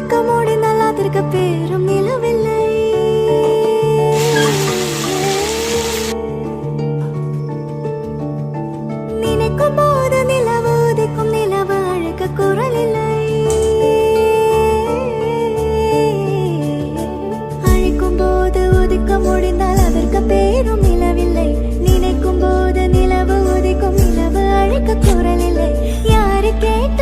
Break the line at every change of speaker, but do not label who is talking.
உதிக்க முடிந்தால் அதற்கு பேரும் நிலவில்லை. நினைக்கும் போது நிலவு உதிக்கும், நிலவு அழைக்க குரல் இல்லை. அழைக்கும் போது உதிக்க முடிந்தால் அதற்கு பேரும் நிலவில்லை. நினைக்கும் போது நிலவு உதிக்கும், நிலவு அழைக்க குரல் இல்லை. யாரு கேட்ட